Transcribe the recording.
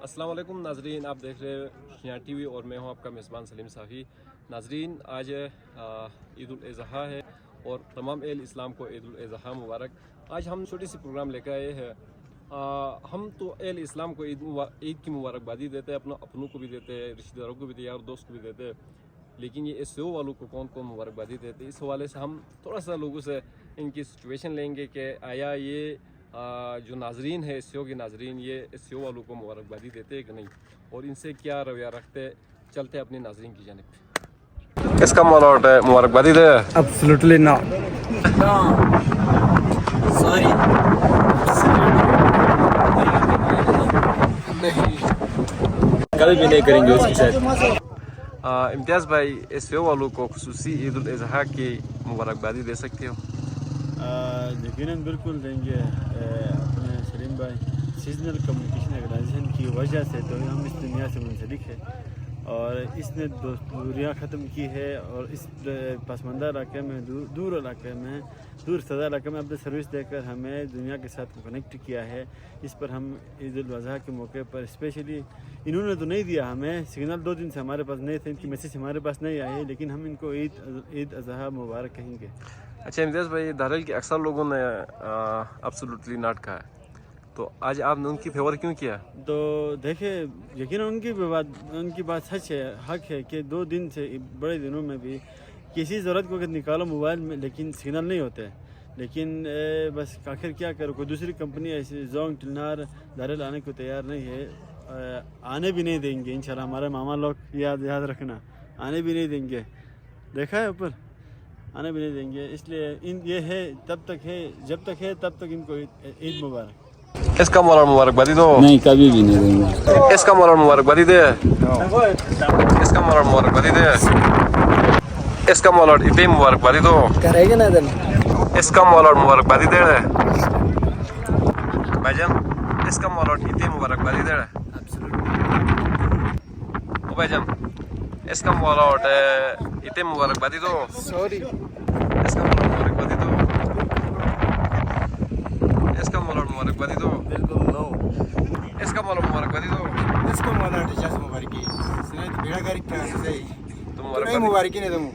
السلام علیکم ناظرین، آپ دیکھ رہے ہیں شیعہ ٹی وی اور میں ہوں آپ کا میزبان سلیم صافی۔ ناظرین، آج عید الاضحیٰ ہے اور تمام اہل اسلام کو عید الاضحیٰ مبارک۔ آج ہم چھوٹی سی پروگرام لے کے آئے ہیں۔ ہم تو اہل اسلام کو عید کی مبارکبادی دیتے ہیں، اپنوں کو بھی دیتے ہیں، رشتہ داروں کو بھی دیتے ہیں اور دوست کو بھی دیتے ہیں، لیکن یہ ایس او والوں کو کون کون مبارکبادی دیتے ہیں، اس حوالے سے ہم تھوڑا سا لوگوں سے ان کی سچویشن لیں گے کہ آیا یہ جو ناظرین ہے ایس سی او کے ناظرین، یہ ایس سی او والوں کو مبارکبادی دیتے ہیں کہ نہیں، اور ان سے کیا رویہ رکھتے۔ چلتے اپنے ناظرین کی جانب۔ کس کا مولا ہے مبارکبادی دے؟ Absolutely not. No. Sorry. کبھی بھی نہیں کریں گے اس کے ساتھ۔ امتیاز بھائی، ایس سی او والوں کو خصوصی عید الاضحیٰ کی مبارکبادی دے سکتے ہو؟ یقیناً بالکل دیں گے اپنے سلیم بھائی۔ سیزنل کمیونیکیشن آرگنائزیشن کی وجہ سے تو ہم اس دنیا سے منسلک ہیں، اور اس نے دوریاں ختم کی ہے، اور اس پسماندہ علاقے میں دور سزا علاقے میں اپنے سروس دے کر ہمیں دنیا کے ساتھ کنیکٹ کیا ہے۔ اس پر ہم عید الاضحیٰ کے موقع پر اسپیشلی انہوں نے تو نہیں دیا ہمیں سگنل، 2 دن سے ہمارے پاس نہیں تھے، ان کی میسیج ہمارے پاس نہیں آئی، لیکن ہم ان کو عید اضحیٰ مبارک کہیں گے۔ اچھا امتیاز بھائی، دہریل کے اکثر لوگوں نے ایبسولوٹلی ناٹ کہا ہے، تو آج آپ نے ان کی فیور کیوں کیا؟ تو دیکھیں، یقیناً ان کی بات سچ ہے، حق ہے کہ 2 دن سے بڑے دنوں میں بھی کسی ضرورت کو اگر نکالو موبائل میں لیکن سگنل نہیں ہوتے، لیکن بس آخر کیا کرو، کوئی دوسری کمپنی ایسی زونگ ٹلنار دہریل آنے کو تیار نہیں ہے، آنے بھی نہیں دیں گے انشاءاللہ۔ ہمارے ماما لوگ یاد رکھنا، آنے بھی نہیں دیں گے، دیکھا ہے اوپر، آنے بھی نہیں دیں گے۔ اس لیے یہ ہے، جب تک ہے تب تک ان کو عید مبارک۔ اس کا مولا مبارکبادی دو۔ نہیں، کبھی بھی نہیں دیں گے۔ اس کا مولا مبارکبادی دے۔ اس کا مولا مبارکبادی دے۔ اس کا مولا عید مبارکبادی دو۔ کرے گا نا دن اس کا مولا مبارکبادی دے رہے بھائی جان، اس کا مولا عید مبارکبادی دے رہے او بھائی جان، اس کا مولا عید مبارکبادی دو۔ سوری اس کا مولا مبارکبادی دو۔ اس کا مولا مبارکبادی دو۔ بالکل نو، اس کا مولا مبارکبادی دو۔ اس کو مولا ٹیچرز مبارکی سنت بیڑا گاری کا صحیح تو تو نہیں مبارکی نہیں دوں